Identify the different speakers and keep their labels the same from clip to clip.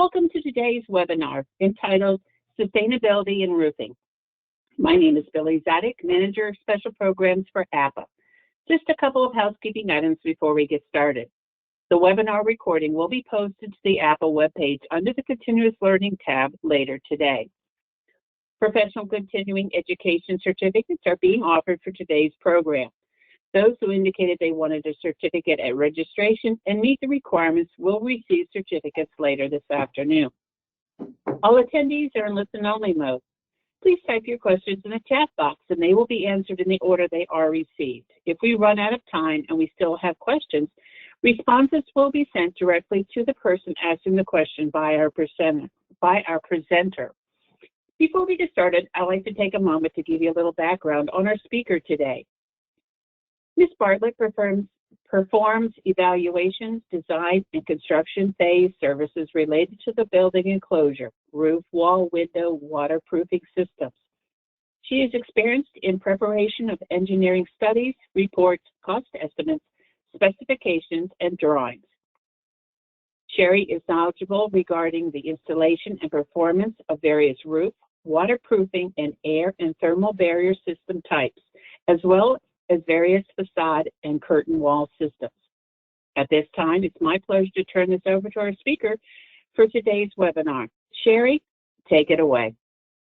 Speaker 1: Welcome to today's webinar entitled Sustainability in Roofing. My name is Billy Zadig, Manager of Special Programs for APA. Just a couple of housekeeping items before we get started. The webinar recording will be posted to the APA webpage under the Continuous Learning tab later today. Professional continuing education certificates are being offered for today's program. Those who indicated they wanted a certificate at registration and meet the requirements will receive certificates later this afternoon. All attendees are in listen-only mode. Please type your questions in the chat box and they will be answered in the order they are received. If we run out of time and we still have questions, responses will be sent directly to the person asking the question by our presenter. Before we get started, I'd like to take a moment to give you a little background on our speaker today. Ms. Bartlett performs evaluations, design, and construction phase services related to the building enclosure, roof, wall, window, waterproofing systems. She is experienced in preparation of engineering studies, reports, cost estimates, specifications, and drawings. Sherry is knowledgeable regarding the installation and performance of various roof, waterproofing, and air and thermal barrier system types, as well as various facade and curtain wall systems. At this time, it's my pleasure to turn this over to our speaker for today's webinar. Sherry, take it away.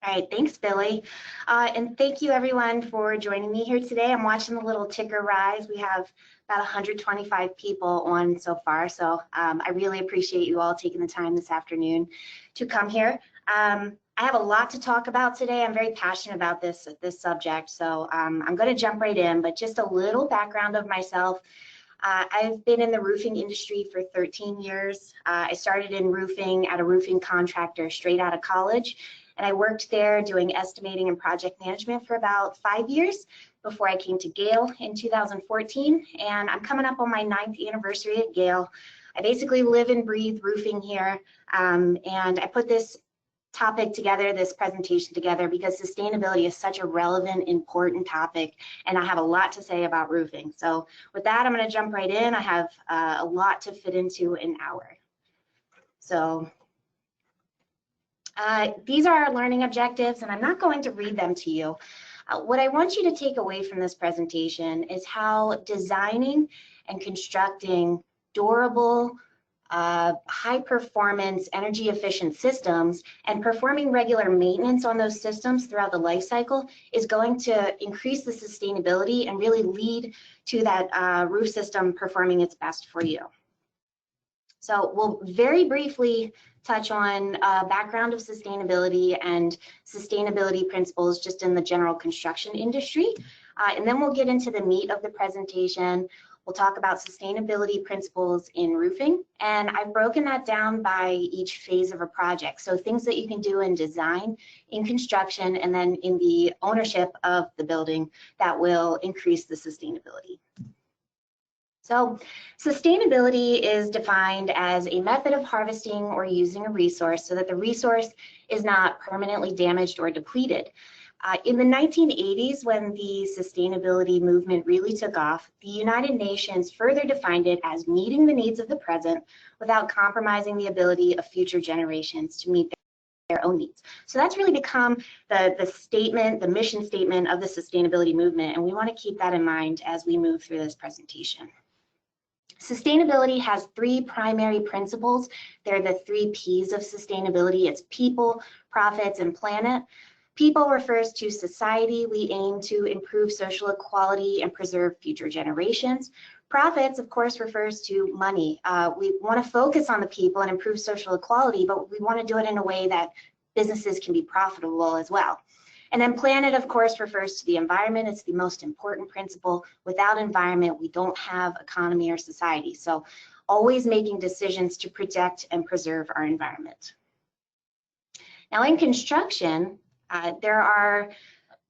Speaker 2: All right, thanks, Billy. And thank you everyone for joining me here today. I'm watching the little ticker rise. We have about 125 people on so far, so I really appreciate you all taking the time this afternoon to come here. I have a lot to talk about today. I'm very passionate about this subject, so I'm going to jump right in, but just a little background of myself. I've been in the roofing industry for 13 years. I started in roofing at a roofing contractor straight out of college, and I worked there doing estimating and project management for about 5 years before I came to Gale in 2014, and I'm coming up on my 9th anniversary at Gale. I basically live and breathe roofing here, and I put this topic together, this presentation together, because sustainability is such a relevant, important topic, and I have a lot to say about roofing. So with that, I'm going to jump right in. I have a lot to fit into an hour. So these are our learning objectives, and I'm not going to read them to you. What I want you to take away from this presentation is how designing and constructing durable, high performance, energy efficient systems and performing regular maintenance on those systems throughout the life cycle is going to increase the sustainability and really lead to that roof system performing its best for you. So we'll very briefly touch on background of sustainability and sustainability principles just in the general construction industry. And then we'll get into the meat of the presentation. We'll talk about sustainability principles in roofing, and I've broken that down by each phase of a project. So things that you can do in design, in construction, and then in the ownership of the building that will increase the sustainability. So sustainability is defined as a method of harvesting or using a resource so that the resource is not permanently damaged or depleted. In the 1980s, when the sustainability movement really took off, the United Nations further defined it as meeting the needs of the present without compromising the ability of future generations to meet their own needs. So that's really become the statement, the mission statement of the sustainability movement, and we want to keep that in mind as we move through this presentation. Sustainability has 3 primary principles. They're the 3 P's of sustainability. It's people, profits, and planet. People refers to society. We aim to improve social equality and preserve future generations. Profits, of course, refers to money. We want to focus on the people and improve social equality, but we want to do it in a way that businesses can be profitable as well. And then planet, of course, refers to the environment. It's the most important principle. Without environment, we don't have economy or society. So always making decisions to protect and preserve our environment. Now in construction, there are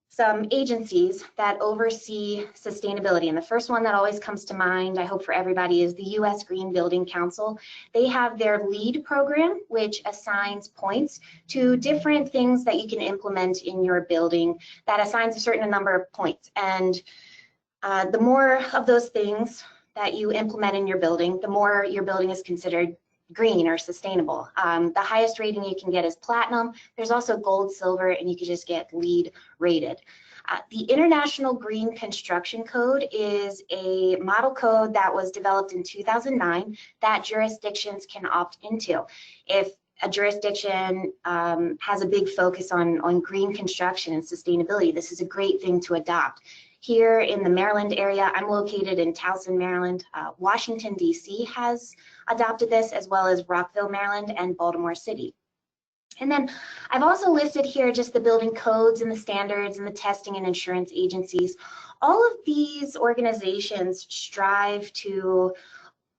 Speaker 2: some agencies that oversee sustainability. And the first one that always comes to mind, I hope for everybody, is the U.S. Green Building Council. They have their LEED program, which assigns points to different things that you can implement in your building that assigns a certain number of points. And the more of those things that you implement in your building, the more your building is considered green or sustainable. The highest rating you can get is platinum. There's also gold, silver, and you can just get LEED rated. The International Green Construction Code is a model code that was developed in 2009 that jurisdictions can opt into. If a jurisdiction has a big focus on green construction and sustainability, this is a great thing to adopt. Here in the Maryland area, I'm located in Towson, Maryland. Washington, D.C. has adopted this, as well as Rockville, Maryland, and Baltimore City. And then I've also listed here just the building codes and the standards and the testing and insurance agencies. All of these organizations strive to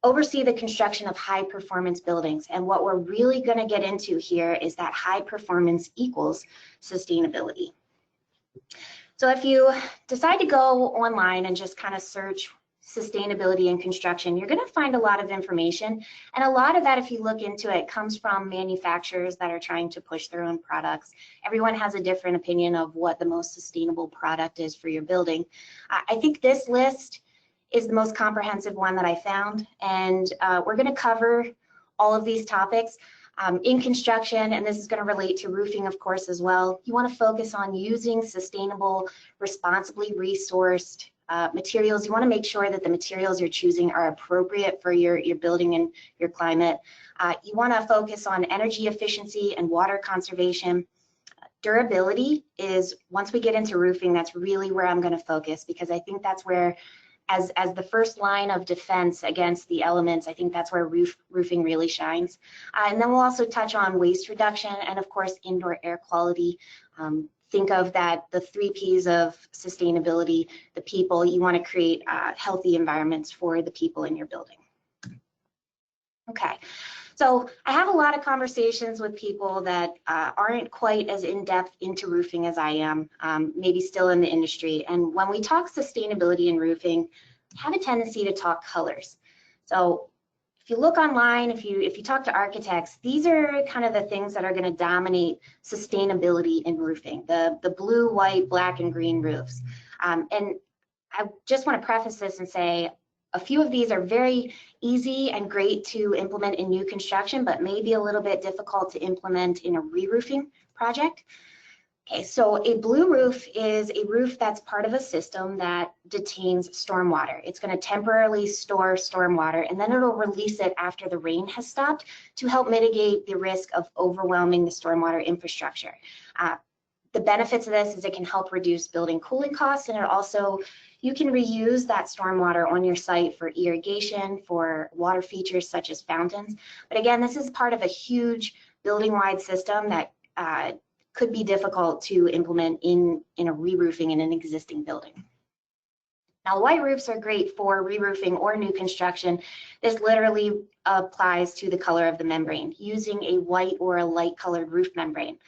Speaker 2: oversee the construction of high performance buildings. And what we're really going to get into here is that high performance equals sustainability. So if you decide to go online and just kind of search sustainability in construction, you're going to find a lot of information. And a lot of that, if you look into it, comes from manufacturers that are trying to push their own products. Everyone has a different opinion of what the most sustainable product is for your building. I think this list is the most comprehensive one that I found. And we're going to cover all of these topics. In construction, and this is going to relate to roofing, of course, as well. You want to focus on using sustainable, responsibly resourced materials. You want to make sure that the materials you're choosing are appropriate for your building and your climate. You want to focus on energy efficiency and water conservation. Durability is, once we get into roofing, that's really where I'm going to focus, because I think that's where, as the first line of defense against the elements, I think that's where roofing really shines. And then we'll also touch on waste reduction and, of course, indoor air quality. Think of that, the 3 Ps of sustainability, the people. You want to create healthy environments for the people in your building. Okay, so I have a lot of conversations with people that aren't quite as in-depth into roofing as I am, maybe still in the industry. And when we talk sustainability in roofing, I have a tendency to talk colors. So if you look online, if you talk to architects, these are kind of the things that are going to dominate sustainability in roofing, the blue, white, black, and green roofs. And I just want to preface this and say, a few of these are very easy and great to implement in new construction, but maybe a little bit difficult to implement in a re-roofing project. Okay, so a blue roof is a roof that's part of a system that detains stormwater. It's going to temporarily store stormwater, and then it'll release it after the rain has stopped to help mitigate the risk of overwhelming the stormwater infrastructure. The benefits of this is it can help reduce building cooling costs, and it also, you can reuse that stormwater on your site for irrigation, for water features such as fountains. But again, this is part of a huge building-wide system that could be difficult to implement in a re-roofing in an existing building. Now, white roofs are great for re-roofing or new construction. This literally applies to the color of the membrane, using a white or a light-colored roof membrane.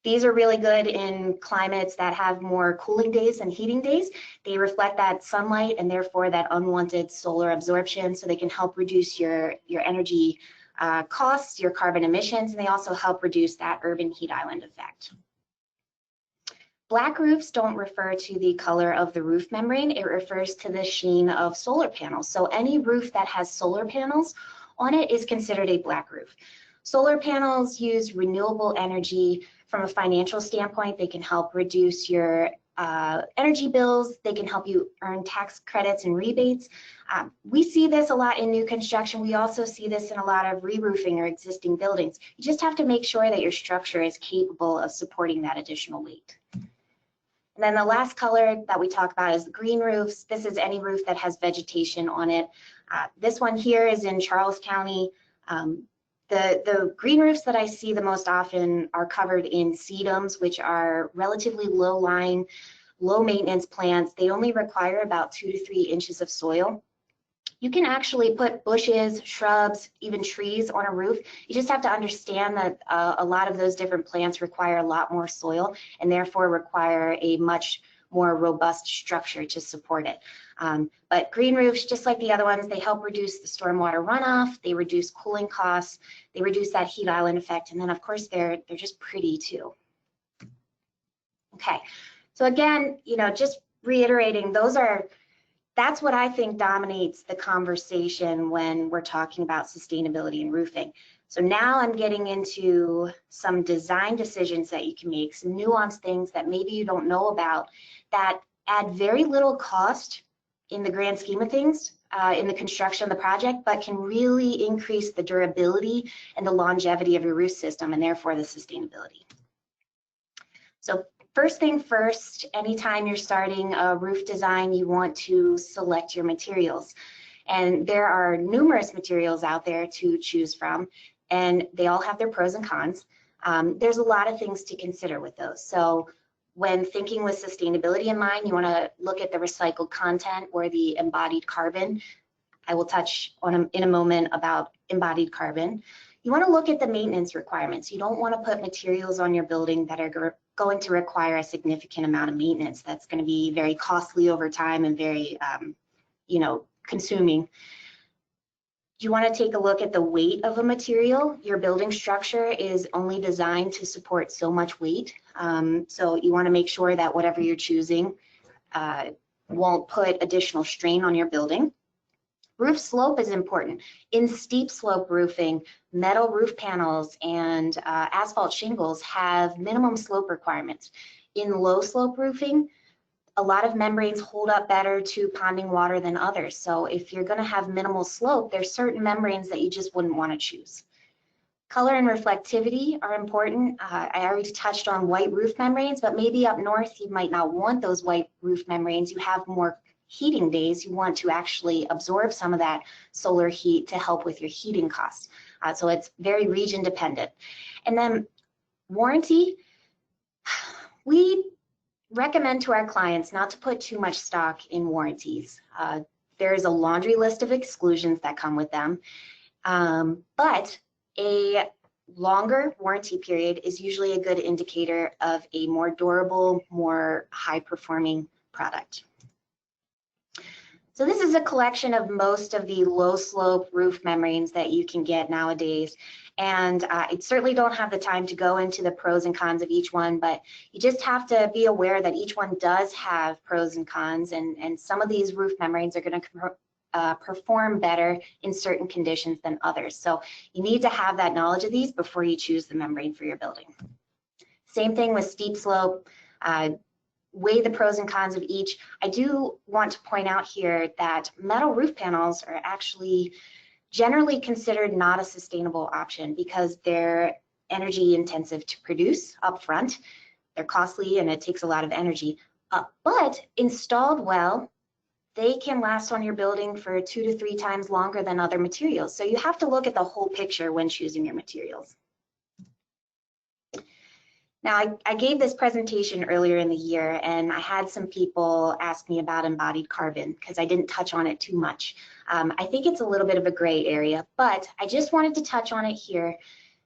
Speaker 2: These are really good in climates that have more cooling days than heating days. They reflect that sunlight and therefore that unwanted solar absorption, so they can help reduce your energy costs, your carbon emissions, and they also help reduce that urban heat island effect. Black roofs don't refer to the color of the roof membrane, it refers to the sheen of solar panels. So any roof that has solar panels on it is considered a black roof. Solar panels use renewable energy. From a financial standpoint, they can help reduce your energy bills. They can help you earn tax credits and rebates. We see this a lot in new construction. We also see this in a lot of re-roofing or existing buildings. You just have to make sure that your structure is capable of supporting that additional weight. And then the last color that we talk about is the green roofs. This is any roof that has vegetation on it. This one here is in Charles County. The green roofs that I see the most often are covered in sedums, which are relatively low-lying, low-maintenance plants. They only require about 2 to 3 inches of soil. You can actually put bushes, shrubs, even trees on a roof. You just have to understand that a lot of those different plants require a lot more soil and therefore require a much more robust structure to support it. But green roofs, just like the other ones, they help reduce the stormwater runoff, they reduce cooling costs, they reduce that heat island effect, and then of course they're just pretty too. Okay, so again, just reiterating, those are That's what I think dominates the conversation when we're talking about sustainability in roofing. So now I'm getting into some design decisions that you can make, some nuanced things that maybe you don't know about that add very little cost in the grand scheme of things in the construction of the project, but can really increase the durability and the longevity of your roof system and therefore the sustainability. So first thing first, anytime you're starting a roof design, you want to select your materials. And there are numerous materials out there to choose from, and they all have their pros and cons. There's a lot of things to consider with those. So when thinking with sustainability in mind, you want to look at the recycled content or the embodied carbon. I will touch on in a moment about embodied carbon. You want to look at the maintenance requirements. You don't want to put materials on your building that are going to require a significant amount of maintenance. That's going to be very costly over time and very, consuming. You want to take a look at the weight of a material. Your building structure is only designed to support so much weight. So you want to make sure that whatever you're choosing won't put additional strain on your building. Roof slope is important. In steep slope roofing, metal roof panels and asphalt shingles have minimum slope requirements. In low slope roofing, a lot of membranes hold up better to ponding water than others. So if you're going to have minimal slope, there's certain membranes that you just wouldn't want to choose. Color and reflectivity are important. I already touched on white roof membranes, but maybe up north you might not want those white roof membranes. You have more heating days. You want to actually absorb some of that solar heat to help with your heating costs. So it's very region dependent. And then warranty, we recommend to our clients not to put too much stock in warranties. There's a laundry list of exclusions that come with them, but a longer warranty period is usually a good indicator of a more durable, more high-performing product. So this is a collection of most of the low slope roof membranes that you can get nowadays. And I certainly don't have the time to go into the pros and cons of each one, but you just have to be aware that each one does have pros and cons, and some of these roof membranes are going to perform better in certain conditions than others. So you need to have that knowledge of these before you choose the membrane for your building. Same thing with steep slope. Weigh the pros and cons of each. I do want to point out here that metal roof panels are actually generally considered not a sustainable option because they're energy intensive to produce upfront. They're costly and it takes a lot of energy, but installed well, they can last on your building for 2 to 3 times longer than other materials. So you have to look at the whole picture when choosing your materials. Now, I gave this presentation earlier in the year, and I had some people ask me about embodied carbon because I didn't touch on it too much. I think it's a little bit of a gray area, but I just wanted to touch on it here.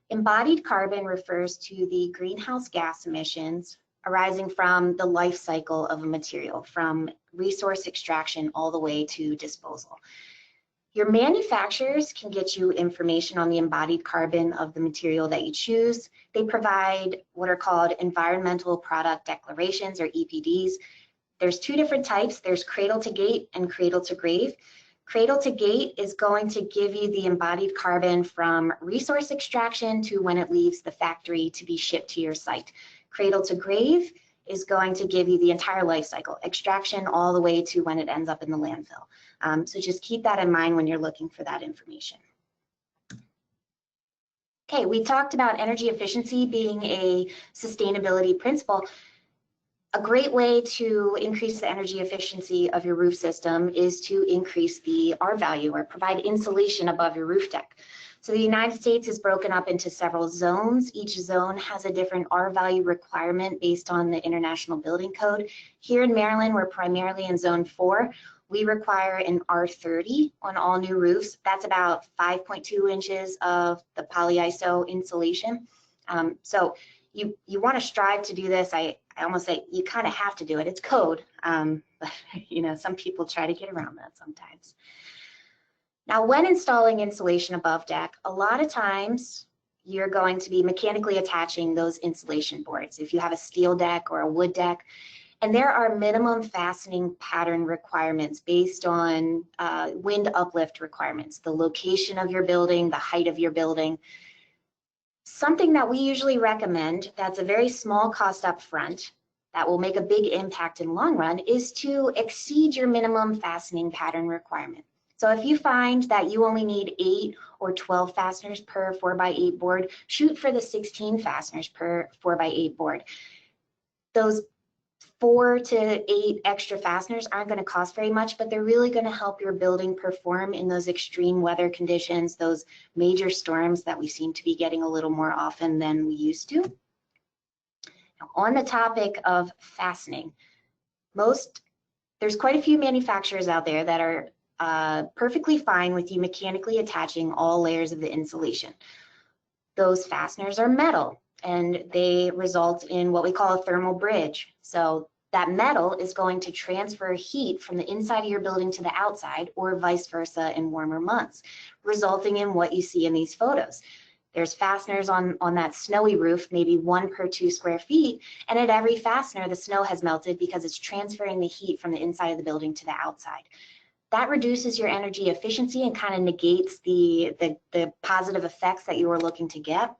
Speaker 2: Embodied carbon refers to the greenhouse gas emissions arising from the life cycle of a material, from resource extraction all the way to disposal. Your manufacturers can get you information on the embodied carbon of the material that you choose. They provide what are called environmental product declarations or EPDs. There's 2 different types. There's cradle to gate and cradle to grave. Cradle to gate is going to give you the embodied carbon from resource extraction to when it leaves the factory to be shipped to your site. Cradle to grave is going to give you the entire life cycle, extraction all the way to when it ends up in the landfill. So just keep that in mind when you're looking for that information. Okay, we talked about energy efficiency being a sustainability principle. A great way to increase the energy efficiency of your roof system is to increase the R value or provide insulation above your roof deck. So the United States is broken up into several zones. Each zone has a different R value requirement based on the International Building Code. Here in Maryland, we're primarily in zone 4. We require an R30 on all new roofs. That's about 5.2 inches of the polyiso insulation. So you want to strive to do this. I almost say you kind of have to do it. It's code, but some people try to get around that sometimes. Now, when installing insulation above deck, a lot of times you're going to be mechanically attaching those insulation boards. If you have a steel deck or a wood deck, And there are minimum fastening pattern requirements based on wind uplift requirements, the location of your building, the height of your building. Something that we usually recommend that's a very small cost up front that will make a big impact in long run is to exceed your minimum fastening pattern requirement. So if you find that you only need 8 or 12 fasteners per 4x8 board, shoot for the 16 fasteners per 4x8 board. Those 4 to 8 extra fasteners aren't going to cost very much, but they're really going to help your building perform in those extreme weather conditions, those major storms that we seem to be getting a little more often than we used to. Now, on the topic of fastening, there's quite a few manufacturers out there that are perfectly fine with you mechanically attaching all layers of the insulation. Those fasteners are metal, and they result in what we call a thermal bridge. So that metal is going to transfer heat from the inside of your building to the outside, or vice versa in warmer months, resulting in what you see in these photos. There's fasteners on that snowy roof, maybe 1 per 2 square feet, and at every fastener, the snow has melted because it's transferring the heat from the inside of the building to the outside. That reduces your energy efficiency and kind of negates the positive effects that you were looking to get.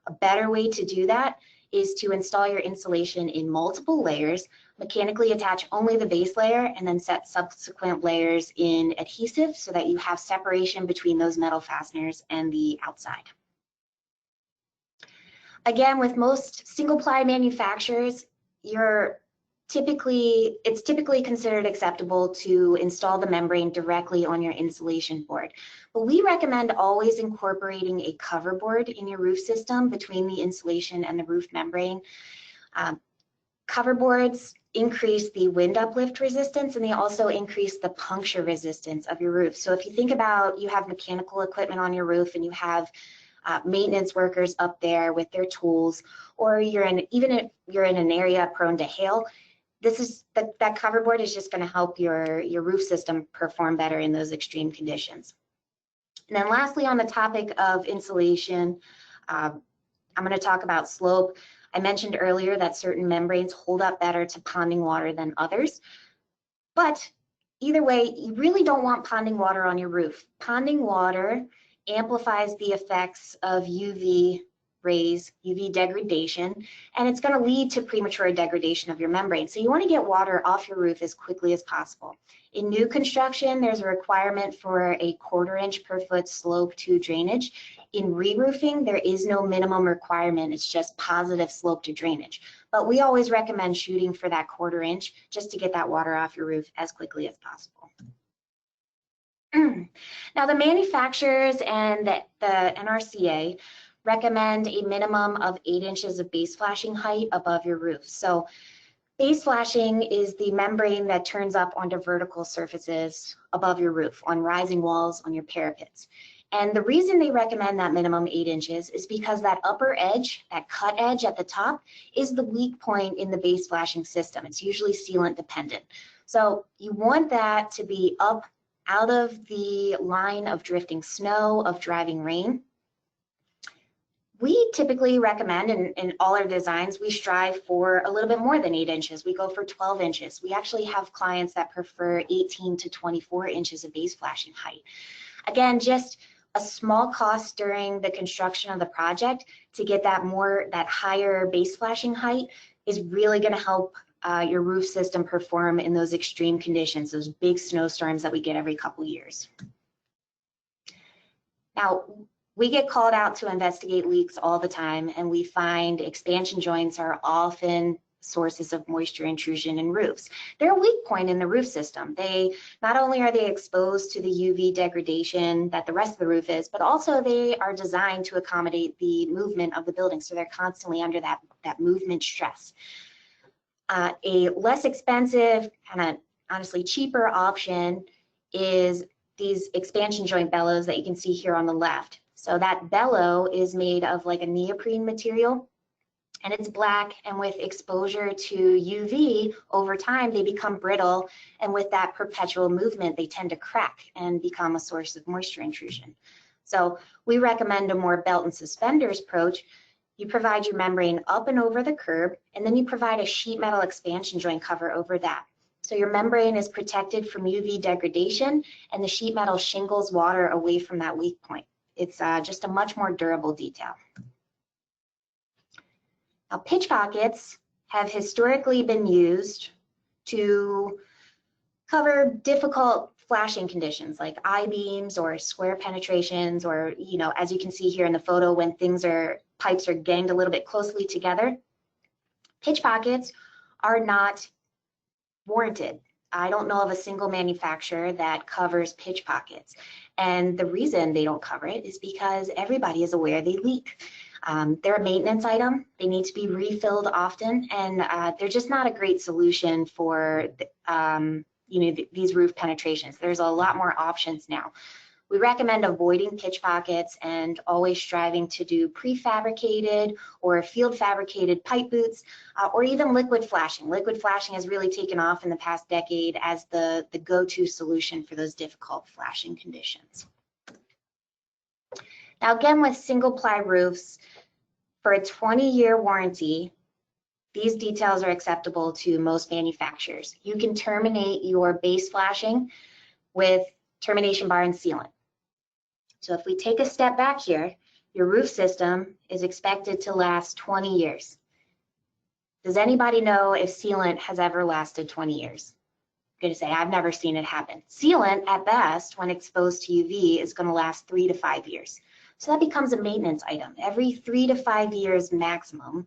Speaker 2: A better way to do that is to install your insulation in multiple layers, mechanically attach only the base layer, and then set subsequent layers in adhesive so that you have separation between those metal fasteners and the outside. Again, with most single-ply manufacturers, it's typically considered acceptable to install the membrane directly on your insulation board. But we recommend always incorporating a cover board in your roof system between the insulation and the roof membrane. Cover boards increase the wind uplift resistance, and they also increase the puncture resistance of your roof. So if you think about, you have mechanical equipment on your roof and you have maintenance workers up there with their tools, or even if you're in an area prone to hail, that cover board is just going to help your roof system perform better in those extreme conditions. And then lastly, on the topic of insulation, I'm going to talk about slope. I mentioned earlier that certain membranes hold up better to ponding water than others, but either way, you really don't want ponding water on your roof. Ponding water amplifies the effects of UV rays, UV degradation, and it's going to lead to premature degradation of your membrane. So you want to get water off your roof as quickly as possible. In new construction, there's a requirement for a 1/4 inch per foot slope to drainage. In re-roofing, there is no minimum requirement. It's just positive slope to drainage. But we always recommend shooting for that 1/4 inch just to get that water off your roof as quickly as possible. Now, the manufacturers and the NRCA recommend a minimum of 8 inches of base flashing height above your roof. So base flashing is the membrane that turns up onto vertical surfaces above your roof, on rising walls, on your parapets. And the reason they recommend that minimum 8 inches is because that upper edge, that cut edge at the top, is the weak point in the base flashing system. It's usually sealant dependent. So you want that to be up out of the line of drifting snow, of driving rain. We typically recommend in all our designs, we strive for a little bit more than 8 inches. We go for 12 inches. We actually have clients that prefer 18 to 24 inches of base flashing height. Again, just a small cost during the construction of the project to get that higher base flashing height is really going to help your roof system perform in those extreme conditions, those big snowstorms that we get every couple years. Now, we get called out to investigate leaks all the time, and we find expansion joints are often sources of moisture intrusion in roofs. They're a weak point in the roof system. Not only are they exposed to the UV degradation that the rest of the roof is, but also they are designed to accommodate the movement of the building, so they're constantly under that movement stress. A less expensive, kind of honestly cheaper option is these expansion joint bellows that you can see here on the left. So that bellow is made of like a neoprene material, and it's black, and with exposure to UV over time, they become brittle, and with that perpetual movement, they tend to crack and become a source of moisture intrusion. So we recommend a more belt and suspenders approach. You provide your membrane up and over the curb, and then you provide a sheet metal expansion joint cover over that. So your membrane is protected from UV degradation, and the sheet metal shingles water away from that weak point. It's just a much more durable detail. Now, pitch pockets have historically been used to cover difficult flashing conditions like I-beams or square penetrations, or, as you can see here in the photo, when pipes are ganged a little bit closely together. Pitch pockets are not warranted. I don't know of a single manufacturer that covers pitch pockets. And the reason they don't cover it is because everybody is aware they leak. They're a maintenance item. They need to be refilled often, and they're just not a great solution for these roof penetrations. There's a lot more options now. We recommend avoiding pitch pockets and always striving to do prefabricated or field fabricated pipe boots, or even liquid flashing. Liquid flashing has really taken off in the past decade as the go-to solution for those difficult flashing conditions. Now again, with single ply roofs, for a 20-year warranty, these details are acceptable to most manufacturers. You can terminate your base flashing with termination bar and sealant. So if we take a step back here, your roof system is expected to last 20 years. Does anybody know if sealant has ever lasted 20 years? I'm going to say I've never seen it happen. Sealant, at best, when exposed to UV, is going to last 3 to 5 years. So that becomes a maintenance item. Every 3 to 5 years maximum,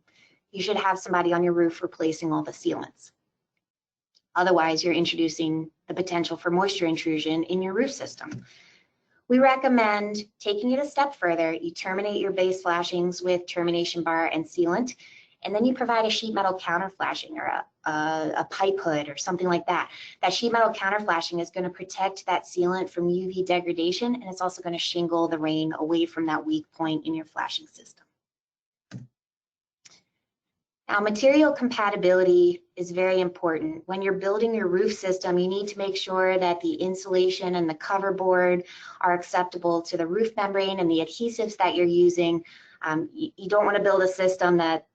Speaker 2: you should have somebody on your roof replacing all the sealants. Otherwise, you're introducing the potential for moisture intrusion in your roof system. We recommend taking it a step further. You terminate your base flashings with termination bar and sealant, and then you provide a sheet metal counter flashing or a pipe hood or something like that. That sheet metal counter flashing is going to protect that sealant from UV degradation, and it's also going to shingle the rain away from that weak point in your flashing system. Now, material compatibility is very important. When you're building your roof system, you need to make sure that the insulation and the cover board are acceptable to the roof membrane and the adhesives that you're using. You don't want to build a system that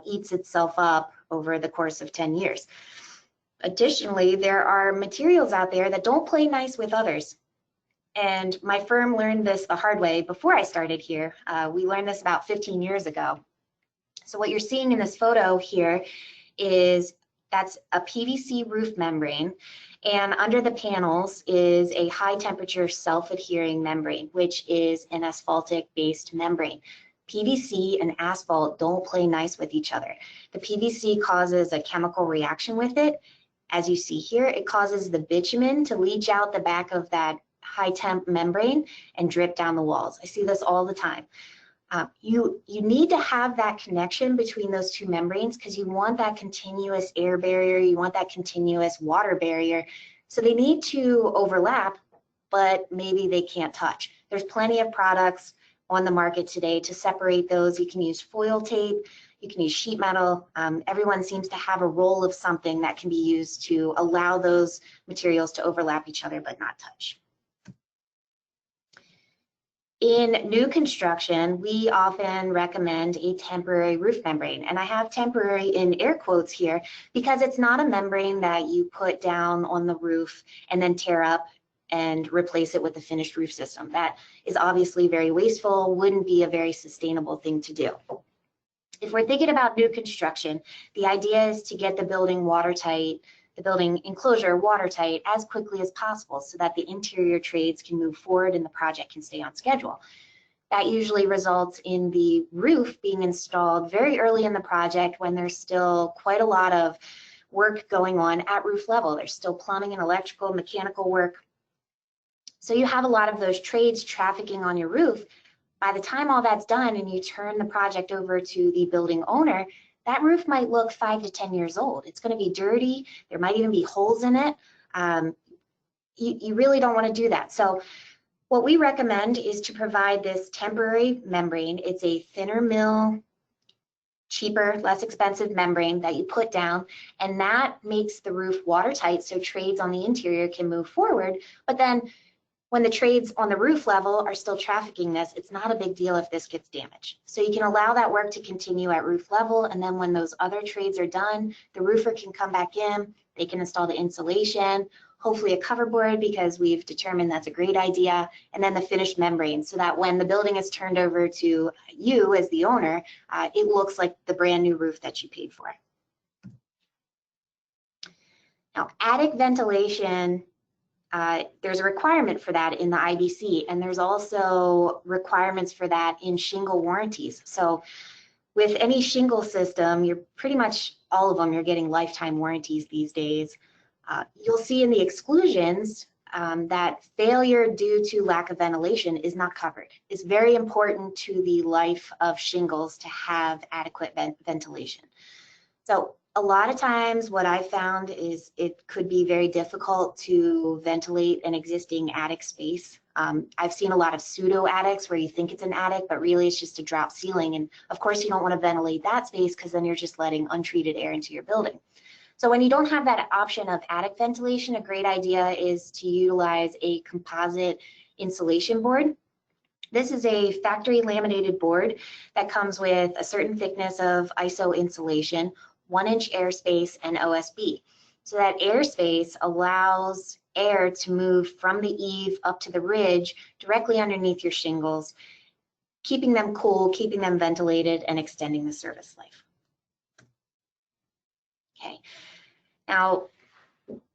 Speaker 2: eats itself up over the course of 10 years. Additionally, there are materials out there that don't play nice with others. And my firm learned this the hard way before I started here. We learned this about 15 years ago. So what you're seeing in this photo here that's a PVC roof membrane, and under the panels is a high temperature self-adhering membrane, which is an asphaltic based membrane. PVC and asphalt don't play nice with each other. The PVC causes a chemical reaction with it. As you see here, it causes the bitumen to leach out the back of that high temp membrane and drip down the walls. I see this all the time. You need to have that connection between those two membranes because you want that continuous air barrier, you want that continuous water barrier. So they need to overlap, but maybe they can't touch. There's plenty of products on the market today to separate those. You can use foil tape, you can use sheet metal. Everyone seems to have a roll of something that can be used to allow those materials to overlap each other but not touch. In new construction, we often recommend a temporary roof membrane, and I have temporary in air quotes here because it's not a membrane that you put down on the roof and then tear up and replace it with a finished roof system. That is obviously very wasteful, wouldn't be a very sustainable thing to do. If we're thinking about new construction, the idea is to get the building watertight, the building enclosure watertight as quickly as possible so that the interior trades can move forward and the project can stay on schedule. That usually results in the roof being installed very early in the project when there's still quite a lot of work going on at roof level. There's still plumbing and electrical, mechanical work. So you have a lot of those trades trafficking on your roof. By the time all that's done and you turn the project over to the building owner, that roof might look 5 to 10 years old. It's going to be dirty. There might even be holes in it. You really don't want to do that. So what we recommend is to provide this temporary membrane. It's a thinner mill, cheaper, less expensive membrane that you put down, and that makes the roof watertight so trades on the interior can move forward. But then When the trades on the roof level are still trafficking this, it's not a big deal if this gets damaged. So you can allow that work to continue at roof level, and then when those other trades are done, the roofer can come back in, they can install the insulation, hopefully a cover board because we've determined that's a great idea, and then the finished membrane so that when the building is turned over to you as the owner, it looks like the brand new roof that you paid for. Now, attic ventilation, there's a requirement for that in the IBC, and there's also requirements for that in shingle warranties. So with any shingle system, you're pretty much all of them, you're getting lifetime warranties these days. You'll see in the exclusions that failure due to lack of ventilation is not covered. It's very important to the life of shingles to have adequate ventilation. So a lot of times what I found is it could be very difficult to ventilate an existing attic space. I've seen a lot of pseudo attics where you think it's an attic, but really it's just a drop ceiling. And of course you don't want to ventilate that space because then you're just letting untreated air into your building. So when you don't have that option of attic ventilation, a great idea is to utilize a composite insulation board. This is a factory laminated board that comes with a certain thickness of ISO insulation, 1-inch airspace, and OSB. So that airspace allows air to move from the eave up to the ridge directly underneath your shingles, keeping them cool, keeping them ventilated, and extending the service life. Okay. Now,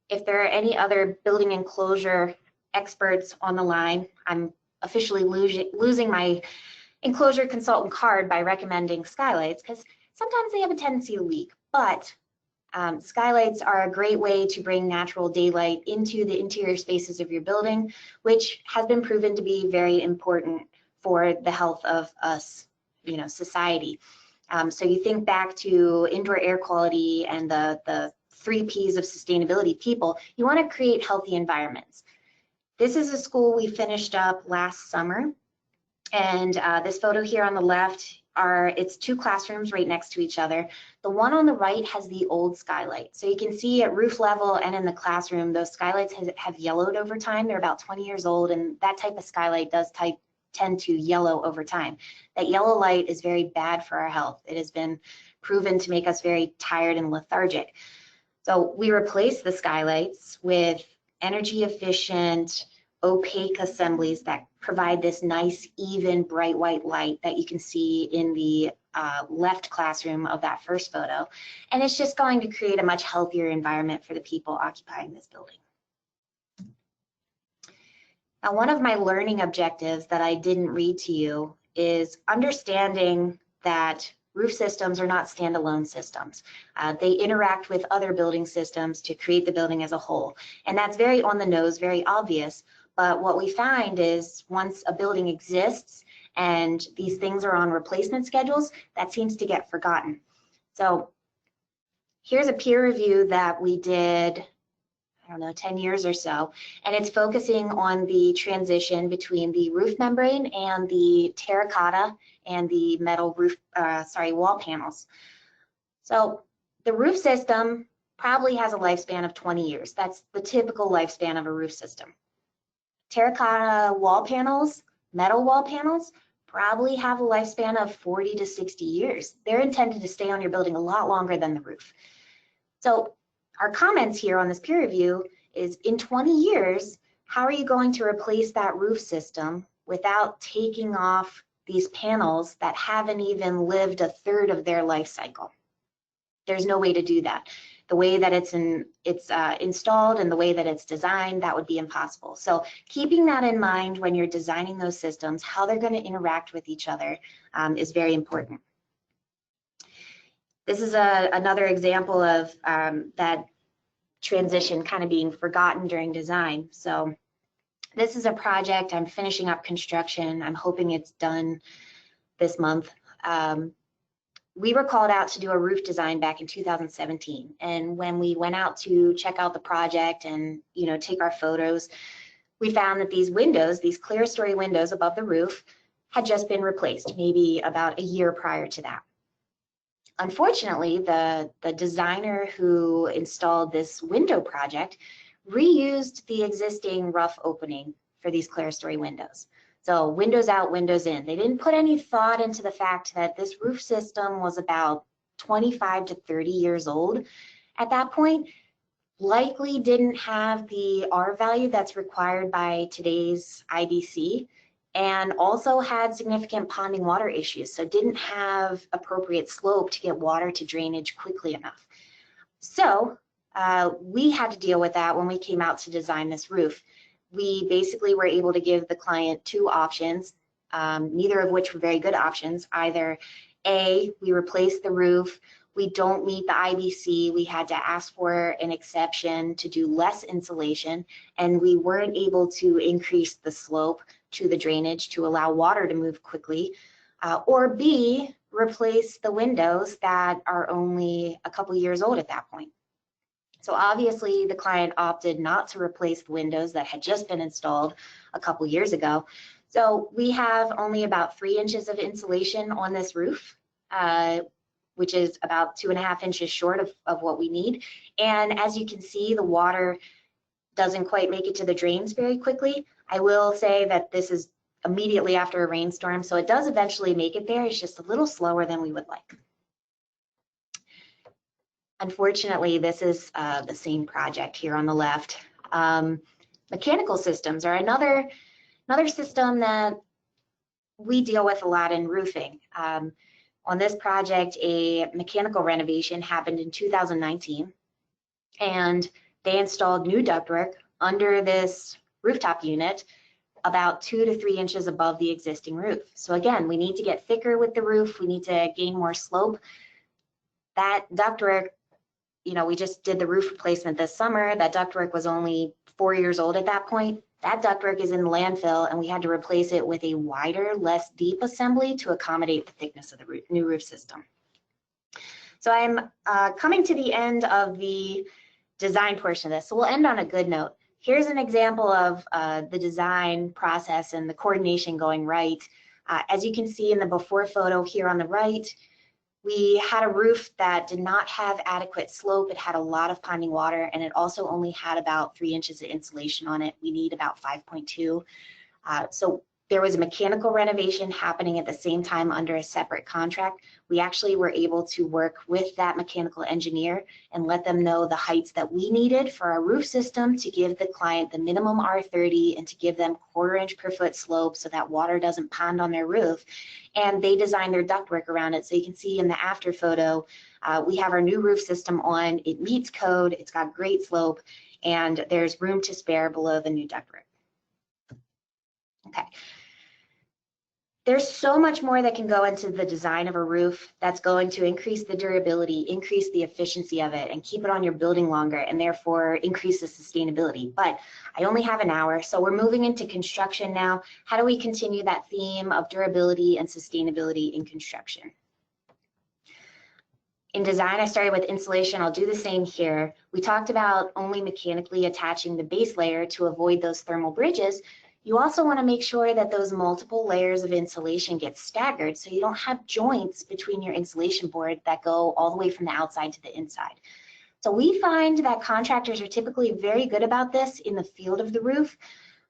Speaker 2: if there are any other building enclosure experts on the line, I'm officially losing my enclosure consultant card by recommending skylights because sometimes they have a tendency to leak, but skylights are a great way to bring natural daylight into the interior spaces of your building, which has been proven to be very important for the health of us, society. So you think back to indoor air quality and the 3 Ps of sustainability people, you want to create healthy environments. This is a school we finished up last summer, and this photo here on the left it's 2 classrooms right next to each other. The one on the right has the old skylight. So you can see at roof level and in the classroom, those skylights have yellowed over time. They're about 20 years old, and that type of skylight does tend to yellow over time. That yellow light is very bad for our health. It has been proven to make us very tired and lethargic. So we replaced the skylights with energy efficient, opaque assemblies that provide this nice, even, bright white light that you can see in the left classroom of that first photo. And it's just going to create a much healthier environment for the people occupying this building. Now, one of my learning objectives that I didn't read to you is understanding that roof systems are not standalone systems. They interact with other building systems to create the building as a whole. And that's very on the nose, very obvious. But what we find is once a building exists and these things are on replacement schedules, that seems to get forgotten. So here's a peer review that we did, 10 years or so, and it's focusing on the transition between the roof membrane and the terracotta and the metal wall panels. So the roof system probably has a lifespan of 20 years. That's the typical lifespan of a roof system. Terracotta wall panels, metal wall panels, probably have a lifespan of 40 to 60 years. They're intended to stay on your building a lot longer than the roof. So our comments here on this peer review is in 20 years, how are you going to replace that roof system without taking off these panels that haven't even lived a third of their life cycle? There's no way to do that. The way that it's installed and the way that it's designed, that would be impossible. So keeping that in mind when you're designing those systems, how they're going to interact with each other is very important. This is another example of that transition kind of being forgotten during design. So this is a project. I'm finishing up construction. I'm hoping it's done this month. We were called out to do a roof design back in 2017. And when we went out to check out the project and take our photos, we found that these windows, these clear story windows above the roof, had just been replaced, maybe about a year prior to that. Unfortunately, the designer who installed this window project reused the existing rough opening for these clerestory windows. So windows out, windows in. They didn't put any thought into the fact that this roof system was about 25 to 30 years old at that point, likely didn't have the R value that's required by today's IBC, and also had significant ponding water issues, so didn't have appropriate slope to get water to drainage quickly enough. So we had to deal with that when we came out to design this roof. We basically were able to give the client two options, neither of which were very good options. Either A, we replace the roof, we don't meet the IBC, we had to ask for an exception to do less insulation, and we weren't able to increase the slope to the drainage to allow water to move quickly, or B, replace the windows that are only a couple years old at that point. So obviously the client opted not to replace the windows that had just been installed a couple years ago. So we have only about 3 inches of insulation on this roof, which is about 2.5 inches short of what we need. And as you can see, the water doesn't quite make it to the drains very quickly. I will say that this is immediately after a rainstorm, so it does eventually make it there. It's just a little slower than we would like. Unfortunately, this is the same project here on the left. Mechanical systems are another system that we deal with a lot in roofing. On this project, a mechanical renovation happened in 2019, and they installed new ductwork under this rooftop unit about 2 to 3 inches above the existing roof. So again, we need to get thicker with the roof. We need to gain more slope. That ductwork, you know, we just did the roof replacement this summer. That ductwork was only 4 years old at that point. That ductwork is in the landfill, and we had to replace it with a wider, less deep assembly to accommodate the thickness of the new roof system. So I'm coming to the end of the design portion of this. So we'll end on a good note. Here's an example of the design process and the coordination going right. As you can see in the before photo here on the right, we had a roof that did not have adequate slope. It had a lot of ponding water, and it also only had about 3 inches of insulation on it. We need about 5.2. So there was a mechanical renovation happening at the same time under a separate contract. We actually were able to work with that mechanical engineer and let them know the heights that we needed for our roof system to give the client the minimum R30 and to give them 1/4 inch per foot slope so that water doesn't pond on their roof. And they designed their ductwork around it. So you can see in the after photo, we have our new roof system on. It meets code, it's got great slope, and there's room to spare below the new ductwork. Okay. There's so much more that can go into the design of a roof that's going to increase the durability, increase the efficiency of it, and keep it on your building longer, and therefore increase the sustainability. But I only have an hour, so we're moving into construction now. How do we continue that theme of durability and sustainability in construction? In design, I started with insulation. I'll do the same here. We talked about only mechanically attaching the base layer to avoid those thermal bridges. You also want to make sure that those multiple layers of insulation get staggered so you don't have joints between your insulation board that go all the way from the outside to the inside. So we find that contractors are typically very good about this in the field of the roof,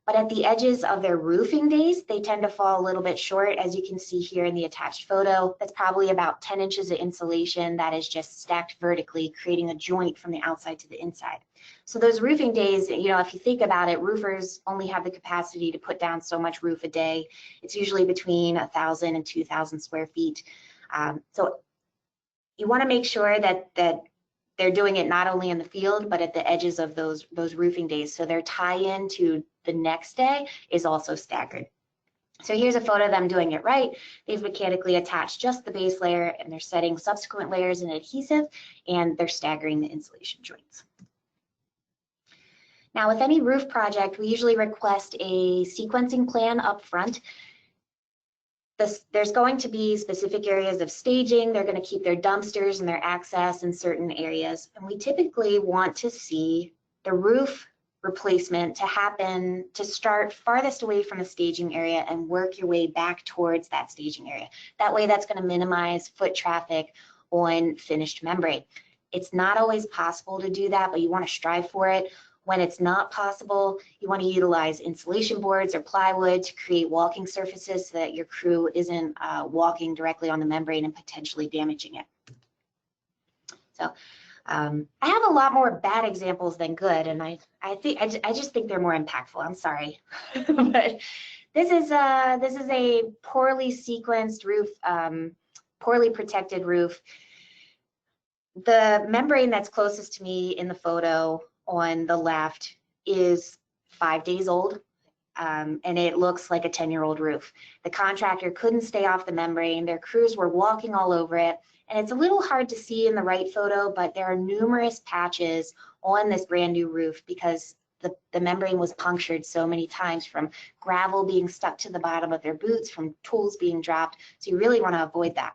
Speaker 2: but at the edges of their roofing days, they tend to fall a little bit short. As you can see here in the attached photo, that's probably about 10 inches of insulation that is just stacked vertically, creating a joint from the outside to the inside. So those roofing days, you know, if you think about it, roofers only have the capacity to put down so much roof a day. It's usually between 1,000 and 2,000 square feet. So you want to make sure that they're doing it not only in the field, but at the edges of those roofing days. So their tie-in to the next day is also staggered. So here's a photo of them doing it right. They've mechanically attached just the base layer, and they're setting subsequent layers in adhesive, and they're staggering the insulation joints. Now, with any roof project, we usually request a sequencing plan up front. There's going to be specific areas of staging. They're going to keep their dumpsters and their access in certain areas. And we typically want to see the roof replacement to start farthest away from the staging area and work your way back towards that staging area. That way, that's going to minimize foot traffic on finished membrane. It's not always possible to do that, but you want to strive for it. When it's not possible, you want to utilize insulation boards or plywood to create walking surfaces so that your crew isn't walking directly on the membrane and potentially damaging it. So I have a lot more bad examples than good, and I just think they're more impactful. I'm sorry, but this is a poorly sequenced roof, poorly protected roof. The membrane that's closest to me in the photo on the left is 5 days old, and it looks like a 10-year-old roof. The contractor couldn't stay off the membrane. Their crews were walking all over it, and it's a little hard to see in the right photo, but there are numerous patches on this brand new roof because the membrane was punctured so many times from gravel being stuck to the bottom of their boots, from tools being dropped. So you really want to avoid that.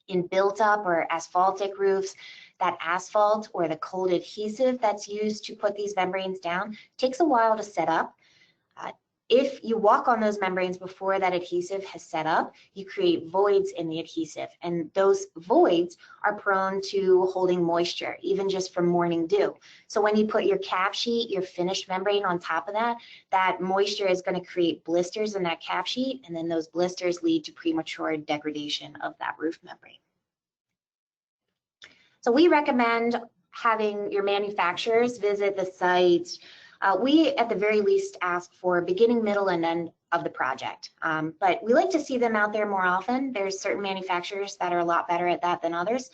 Speaker 2: In built-up or asphaltic roofs, that asphalt or the cold adhesive that's used to put these membranes down takes a while to set up. If you walk on those membranes before that adhesive has set up, you create voids in the adhesive, and those voids are prone to holding moisture, even just from morning dew. So when you put your cap sheet, your finished membrane on top of that, that moisture is going to create blisters in that cap sheet, and then those blisters lead to premature degradation of that roof membrane. So we recommend having your manufacturers visit the site. We, at the very least, ask for beginning, middle, and end of the project. But we like to see them out there more often. There's certain manufacturers that are a lot better at that than others.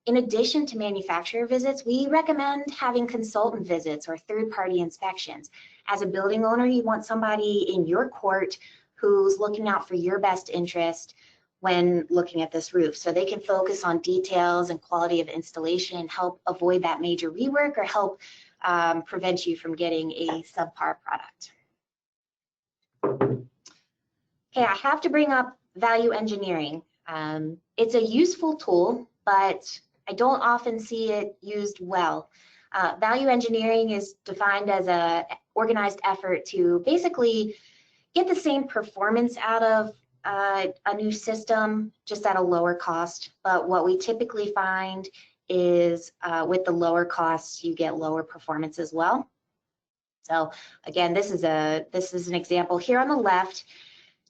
Speaker 2: In addition to manufacturer visits, we recommend having consultant visits or third-party inspections. As a building owner, you want somebody in your court who's looking out for your best interest when looking at this roof, so they can focus on details and quality of installation and help avoid that major rework or help prevent you from getting a subpar product. Okay, I have to bring up value engineering. It's a useful tool, but I don't often see it used well. Value engineering is defined as an organized effort to basically get the same performance out of a new system, just at a lower cost. But what we typically find is with the lower costs, you get lower performance as well. So again, this is an example here on the left.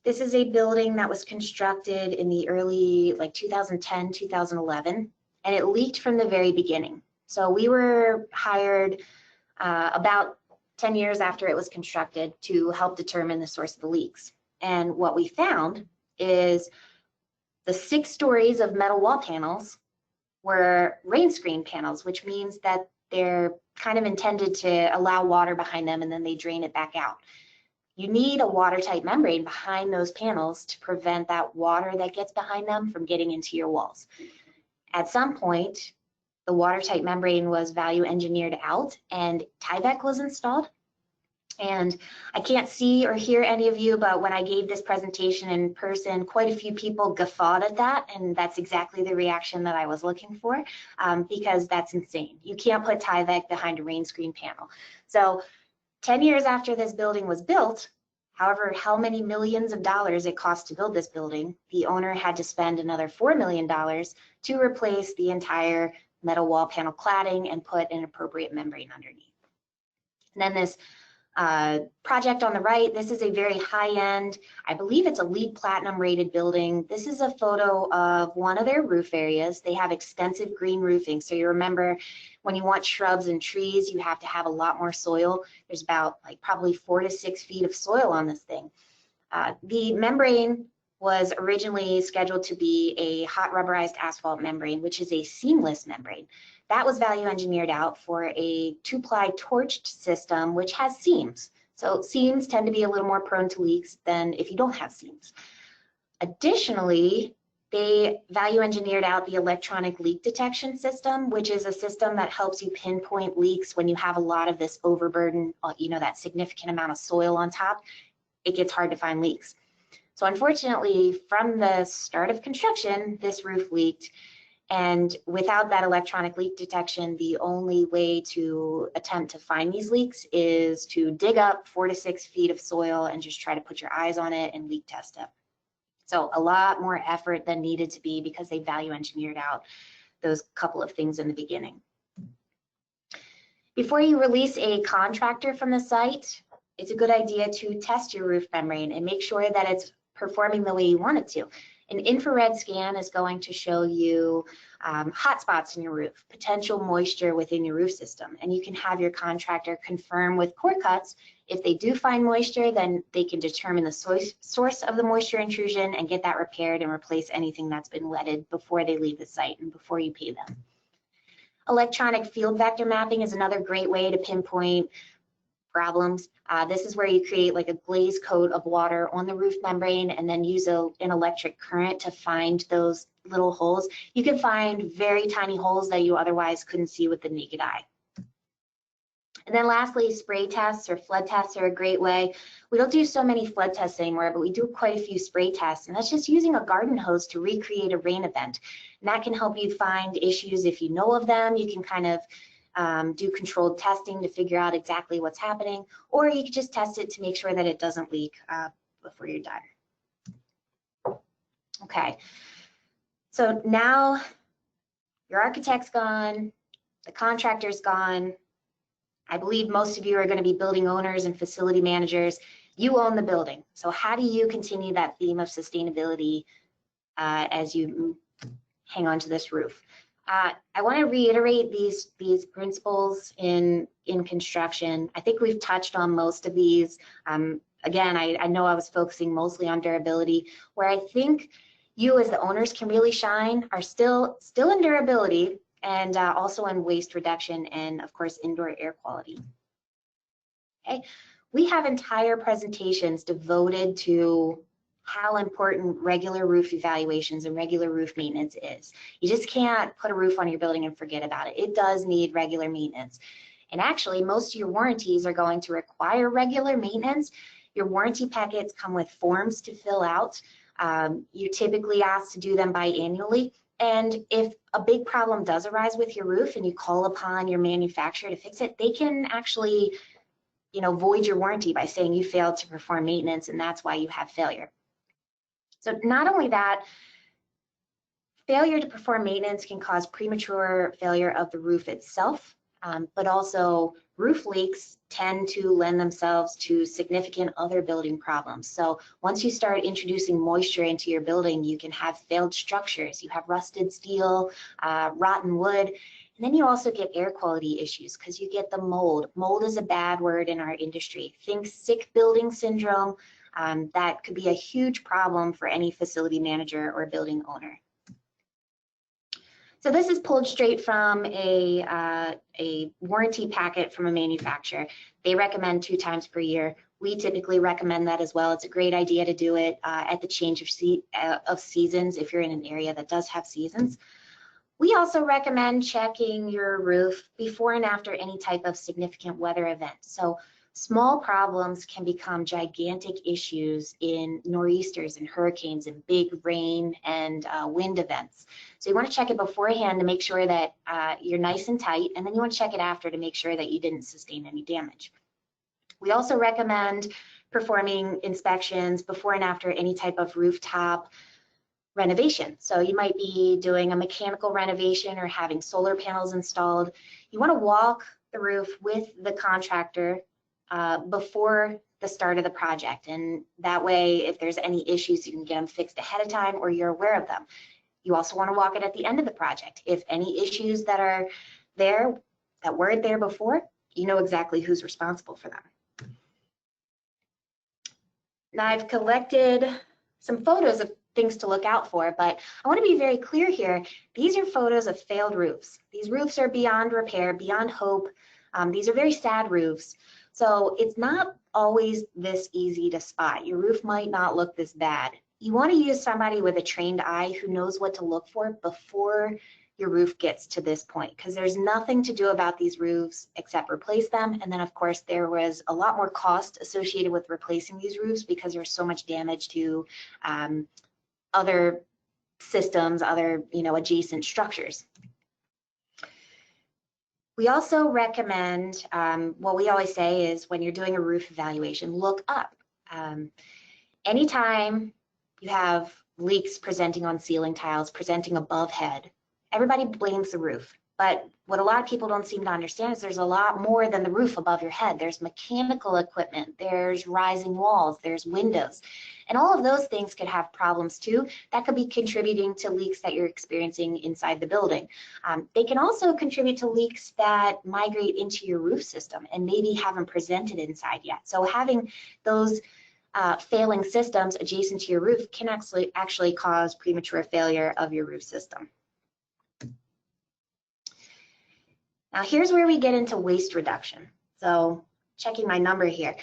Speaker 2: This is a building that was constructed in the early, like 2010, 2011, and it leaked from the very beginning. So we were hired about 10 years after it was constructed to help determine the source of the leaks. And what we found is the 6 stories of metal wall panels were rain screen panels, which means that they're kind of intended to allow water behind them and then they drain it back out. You need a watertight membrane behind those panels to prevent that water that gets behind them from getting into your walls. At some point, the watertight membrane was value engineered out and Tyvek was installed. And I can't see or hear any of you, but when I gave this presentation in person, quite a few people guffawed at that, and that's exactly the reaction that I was looking for, because that's insane. You can't put Tyvek behind a rain screen panel. So 10 years after this building was built, however, how many millions of dollars it cost to build this building, the owner had to spend another $4 million to replace the entire metal wall panel cladding and put an appropriate membrane underneath. And then this project on the right, this is a very high-end, I believe it's a LEED Platinum rated building. This is a photo of one of their roof areas. They have extensive green roofing. So you remember when you want shrubs and trees, you have to have a lot more soil. There's about like probably 4 to 6 feet of soil on this thing. The membrane was originally scheduled to be a hot rubberized asphalt membrane, which is a seamless membrane. That was value engineered out for a 2-ply torched system, which has seams. So seams tend to be a little more prone to leaks than if you don't have seams. Additionally, they value engineered out the electronic leak detection system, which is a system that helps you pinpoint leaks when you have a lot of this overburden, that significant amount of soil on top. It gets hard to find leaks. So unfortunately, from the start of construction, this roof leaked. And without that electronic leak detection, the only way to attempt to find these leaks is to dig up 4 to 6 feet of soil and just try to put your eyes on it and leak test it. So a lot more effort than needed to be because they value engineered out those couple of things in the beginning. Before you release a contractor from the site, it's a good idea to test your roof membrane and make sure that it's performing the way you want it to. An infrared scan is going to show you hot spots in your roof, potential moisture within your roof system, and you can have your contractor confirm with core cuts. If they do find moisture, then they can determine the source of the moisture intrusion and get that repaired and replace anything that's been wetted before they leave the site and before you pay them. Electronic field vector mapping is another great way to pinpoint problems. This is where you create like a glaze coat of water on the roof membrane and then use an electric current to find those little holes. You can find very tiny holes that you otherwise couldn't see with the naked eye. And then lastly, spray tests or flood tests are a great way. We don't do so many flood tests anymore, but we do quite a few spray tests, and that's just using a garden hose to recreate a rain event. And that can help you find issues if you know of them. You can kind of do controlled testing to figure out exactly what's happening, or you can just test it to make sure that it doesn't leak before you're done. Okay, so now your architect's gone, the contractor's gone. I believe most of you are going to be building owners and facility managers. You own the building. So how do you continue that theme of sustainability as you hang on to this roof? I want to reiterate these principles in construction. I think we've touched on most of these. Again, I know I was focusing mostly on durability. Where I think you as the owners can really shine are still in durability, and also in waste reduction and, of course, indoor air quality. Okay, we have entire presentations devoted to how important regular roof evaluations and regular roof maintenance is. You just can't put a roof on your building and forget about it. It does need regular maintenance. And actually, most of your warranties are going to require regular maintenance. Your warranty packets come with forms to fill out. You're typically asked to do them biannually. And if a big problem does arise with your roof and you call upon your manufacturer to fix it, they can actually, void your warranty by saying you failed to perform maintenance and that's why you have failure. So not only that, failure to perform maintenance can cause premature failure of the roof itself, but also roof leaks tend to lend themselves to significant other building problems. So once you start introducing moisture into your building, you can have failed structures, you have rusted steel, rotten wood, and then you also get air quality issues because you get the mold. Mold is a bad word in our industry. Think sick building syndrome. That could be a huge problem for any facility manager or building owner. So this is pulled straight from a warranty packet from a manufacturer. They recommend 2 times per year. We typically recommend that as well. It's a great idea to do it at the change of seasons if you're in an area that does have seasons. We also recommend checking your roof before and after any type of significant weather event. So small problems can become gigantic issues in nor'easters and hurricanes and big rain and wind events. So you want to check it beforehand to make sure that you're nice and tight, and then you want to check it after to make sure that you didn't sustain any damage. We also recommend performing inspections before and after any type of rooftop renovation. So you might be doing a mechanical renovation or having solar panels installed. You want to walk the roof with the contractor before the start of the project, and that way if there's any issues you can get them fixed ahead of time or you're aware of them. You also want to walk it at the end of the project. If any issues that are there that weren't there before, you know exactly who's responsible for them. Now I've collected some photos of things to look out for, but I want to be very clear here. These are photos of failed roofs. These roofs are beyond repair, beyond hope. These are very sad roofs. So it's not always this easy to spot. Your roof might not look this bad. You want to use somebody with a trained eye who knows what to look for before your roof gets to this point, because there's nothing to do about these roofs except replace them. And then of course there was a lot more cost associated with replacing these roofs because there's so much damage to other systems, other adjacent structures. We also recommend, what we always say is when you're doing a roof evaluation, look up. Anytime you have leaks presenting on ceiling tiles, presenting above head, everybody blames the roof. But what a lot of people don't seem to understand is there's a lot more than the roof above your head. There's mechanical equipment, there's rising walls, there's windows, and all of those things could have problems too. That could be contributing to leaks that you're experiencing inside the building. They can also contribute to leaks that migrate into your roof system and maybe haven't presented inside yet. So having those failing systems adjacent to your roof can actually cause premature failure of your roof system. Now here's where we get into waste reduction. So checking my number here,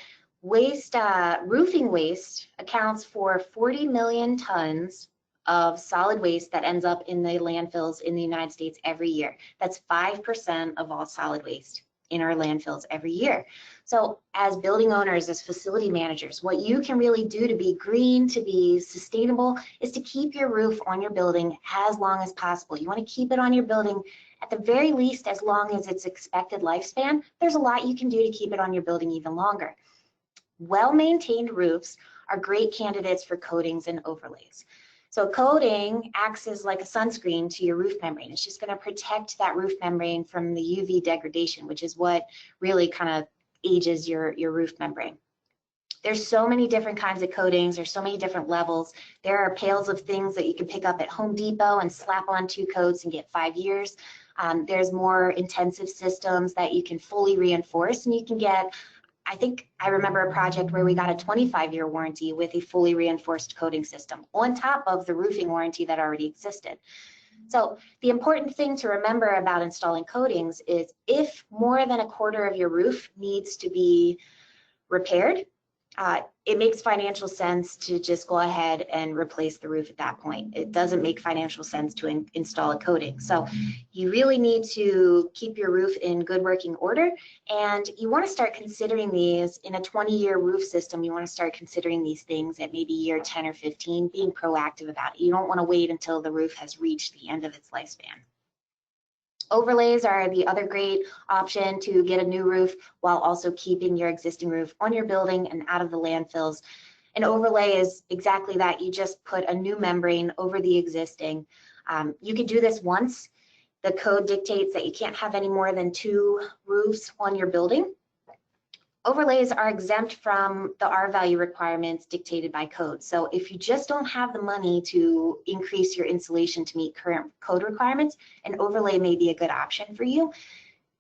Speaker 2: roofing waste accounts for 40 million tons of solid waste that ends up in the landfills in the United States every year. That's 5% of all solid waste in our landfills every year. So as building owners, as facility managers, what you can really do to be green, to be sustainable, is to keep your roof on your building as long as possible. You want to keep it on your building at the very least as long as its expected lifespan. There's a lot you can do to keep it on your building even longer. Well-maintained roofs are great candidates for coatings and overlays. So coating acts as like a sunscreen to your roof membrane. It's just going to protect that roof membrane from the UV degradation, which is what really kind of ages your roof membrane. There's so many different kinds of coatings. There's so many different levels. There are pails of things that you can pick up at Home Depot and slap on 2 coats and get 5 years. There's more intensive systems that you can fully reinforce, and you can get, I think I remember a project where we got a 25-year warranty with a fully reinforced coating system on top of the roofing warranty that already existed. So the important thing to remember about installing coatings is if more than a quarter of your roof needs to be repaired, it makes financial sense to just go ahead and replace the roof at that point. It doesn't make financial sense to install a coating. So you really need to keep your roof in good working order, and you want to start considering these in a 20-year roof system. You want to start considering these things at maybe year 10 or 15, being proactive about it. You don't want to wait until the roof has reached the end of its lifespan. Overlays are the other great option to get a new roof while also keeping your existing roof on your building and out of the landfills. An overlay is exactly that. You just put a new membrane over the existing. You can do this once. The code dictates that you can't have any more than 2 roofs on your building. Overlays are exempt from the R-value requirements dictated by code. So if you just don't have the money to increase your insulation to meet current code requirements, an overlay may be a good option for you.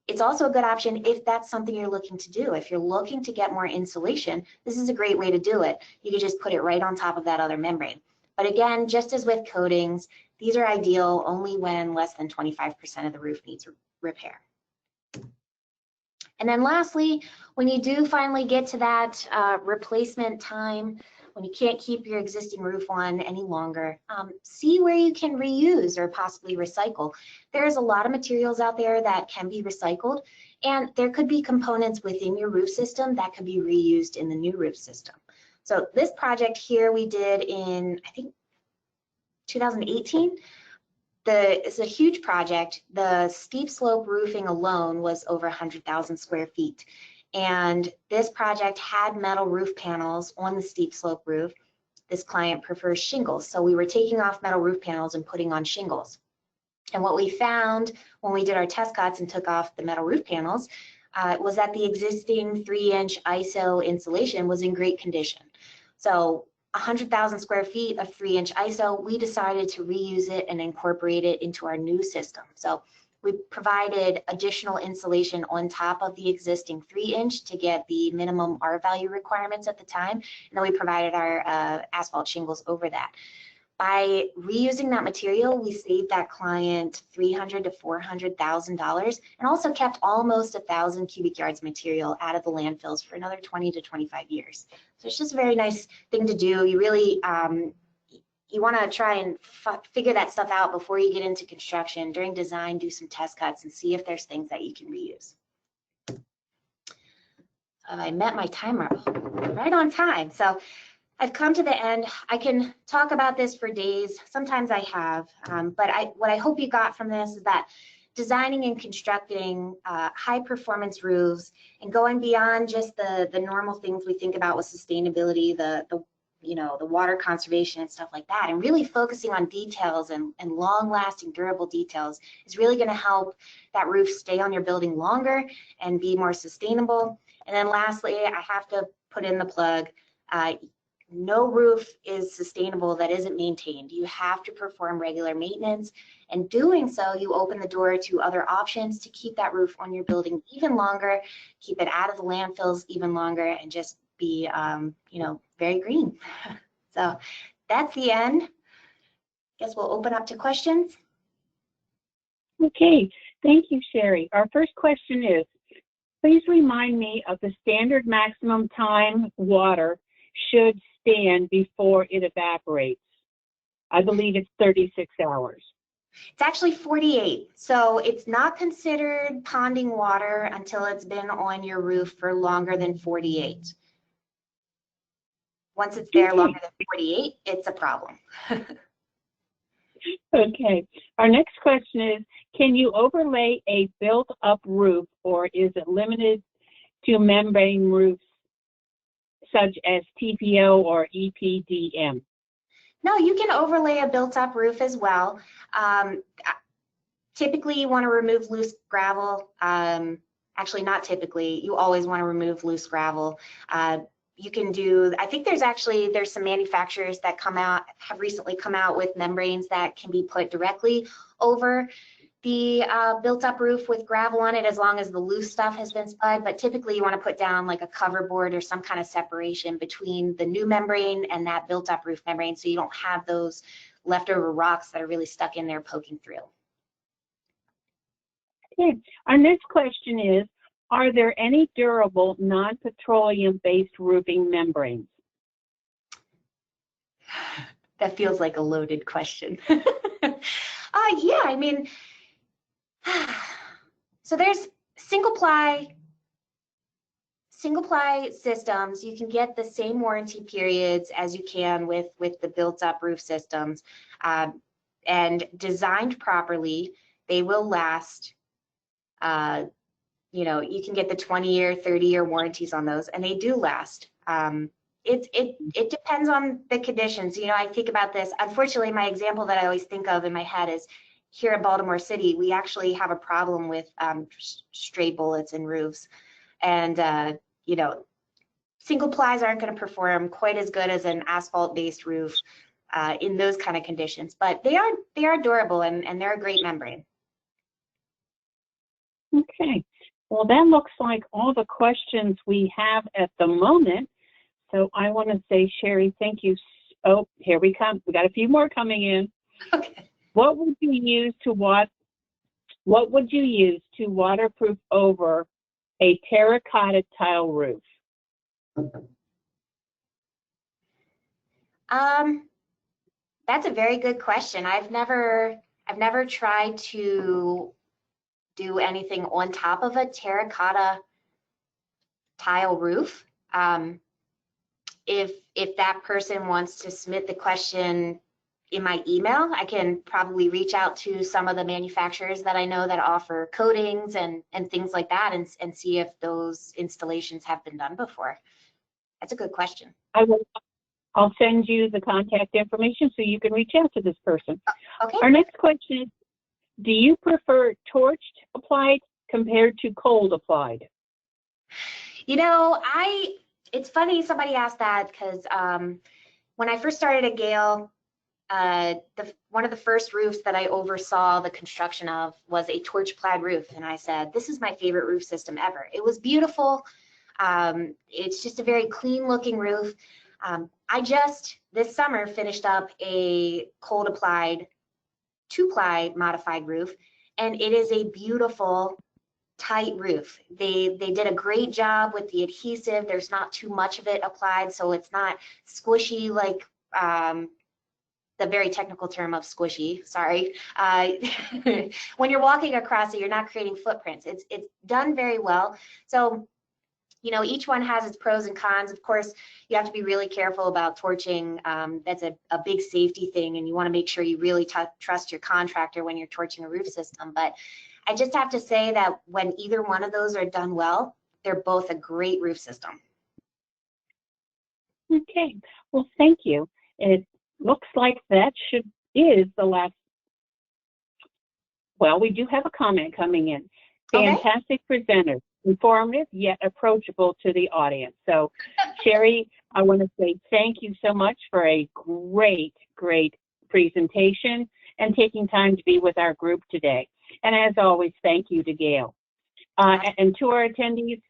Speaker 2: It's also a good option if that's something you're looking to do. If you're looking to get more insulation, this is a great way to do it. You can just put it right on top of that other membrane. But again, just as with coatings, these are ideal only when less than 25% of the roof needs repair. And then lastly, when you do finally get to that replacement time, when you can't keep your existing roof on any longer, see where you can reuse or possibly recycle. There's a lot of materials out there that can be recycled, and there could be components within your roof system that could be reused in the new roof system. So this project here we did in, I think, 2018. It's a huge project. The steep slope roofing alone was over 100,000 square feet. And this project had metal roof panels on the steep slope roof. This client prefers shingles. So we were taking off metal roof panels and putting on shingles. And what we found when we did our test cuts and took off the metal roof panels was that the existing 3-inch ISO insulation was in great condition. So 100,000 square feet of 3-inch ISO, we decided to reuse it and incorporate it into our new system. So we provided additional insulation on top of the existing 3-inch to get the minimum R-value requirements at the time, and then we provided our asphalt shingles over that. By reusing that material, we saved that client $300,000 to $400,000 and also kept almost 1,000 cubic yards of material out of the landfills for another 20 to 25 years. So it's just a very nice thing to do. You really, you want to try and figure that stuff out before you get into construction. During design, do some test cuts and see if there's things that you can reuse. I met my timer right on time. So I've come to the end. I can talk about this for days. Sometimes I have, but what I hope you got from this is that designing and constructing high performance roofs and going beyond just the normal things we think about with sustainability, the you know, the water conservation and stuff like that, and really focusing on details and long-lasting, durable details is really going to help that roof stay on your building longer and be more sustainable. And then lastly, I have to put in the plug. No roof is sustainable that isn't maintained. You have to perform regular maintenance, and doing so, you open the door to other options to keep that roof on your building even longer, keep it out of the landfills even longer, and just be, you know, very green. So that's the end. Guess we'll open up to questions.
Speaker 1: Okay, thank you, Sherry. Our first question is, please remind me of the standard maximum time water should stand before it evaporates. I believe it's 36 hours.
Speaker 2: It's actually 48. So it's not considered ponding water until it's been on your roof for longer than 48. Once it's there longer than 48, it's a problem.
Speaker 1: Okay. Our next question is, can you overlay a built-up roof, or is it limited to membrane roofs such as TPO or EPDM?
Speaker 2: No, you can overlay a built-up roof as well. Typically, you want to remove loose gravel. Actually, not typically. You always want to remove loose gravel. You can do, I think there's some manufacturers that have recently come out with membranes that can be put directly over the built-up roof with gravel on it, as long as the loose stuff has been spud. But typically you want to put down like a cover board or some kind of separation between the new membrane and that built-up roof membrane, so you don't have those leftover rocks that are really stuck in there poking through.
Speaker 1: Okay. Our next question is, are there any durable non-petroleum based roofing membranes?
Speaker 2: That feels like a loaded question. Yeah, I mean, so there's single ply systems. You can get the same warranty periods as you can with the built-up roof systems, and designed properly, they will last. You know, you can get the 20-year, 30-year warranties on those, and they do last. It depends on the conditions. You know, I think about this. Unfortunately, my example that I always think of in my head is here in Baltimore City, we actually have a problem with stray bullets in roofs. And, you know, single plies aren't going to perform quite as good as an asphalt-based roof in those kind of conditions. But they are durable, and they're a great membrane.
Speaker 1: Okay. Well, that looks like all the questions we have at the moment. So I want to say, Sherry, thank you. Oh, here we come. We got a few more coming in.
Speaker 2: Okay.
Speaker 1: What would you use to waterproof over a terracotta tile roof?
Speaker 2: That's a very good question. I've never tried to do anything on top of a terracotta tile roof. If that person wants to submit the question in my email, I can probably reach out to some of the manufacturers that I know that offer coatings and things like that, and see if those installations have been done before. That's a good question.
Speaker 1: I'll send you the contact information so you can reach out to this person.
Speaker 2: Okay.
Speaker 1: Our next question is, do you prefer torched applied compared to cold applied?
Speaker 2: You know, it's funny somebody asked that, because when I first started at Gale, one of the first roofs that I oversaw the construction of was a torch plaid roof, and I said, this is my favorite roof system ever. It was beautiful. It's just a very clean looking roof. I just this summer finished up a cold applied 2-ply modified roof, and it is a beautiful tight roof. They did a great job with the adhesive. There's not too much of it applied, so it's not squishy like the very technical term of squishy, sorry. When you're walking across it, you're not creating footprints. It's done very well. So, you know, each one has its pros and cons. Of course, you have to be really careful about torching. That's a big safety thing, and you want to make sure you really trust your contractor when you're torching a roof system. But I just have to say that when either one of those are done well, they're both a great roof system.
Speaker 1: Okay, well, thank you. It looks like that is the last. Well, we do have a comment coming in.
Speaker 2: Okay.
Speaker 1: Fantastic presenters, informative yet approachable to the audience. So, Sherry, I want to say thank you so much for a great, great presentation and taking time to be with our group today. And as always, thank you to Gail. And to our attendees,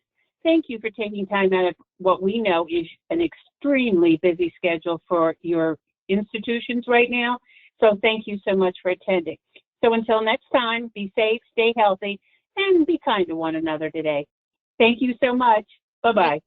Speaker 1: thank you for taking time out of what we know is an extremely busy schedule for your institutions right now. So thank you so much for attending. So until next time, be safe, stay healthy, and be kind to one another today. Thank you so much. Bye-bye.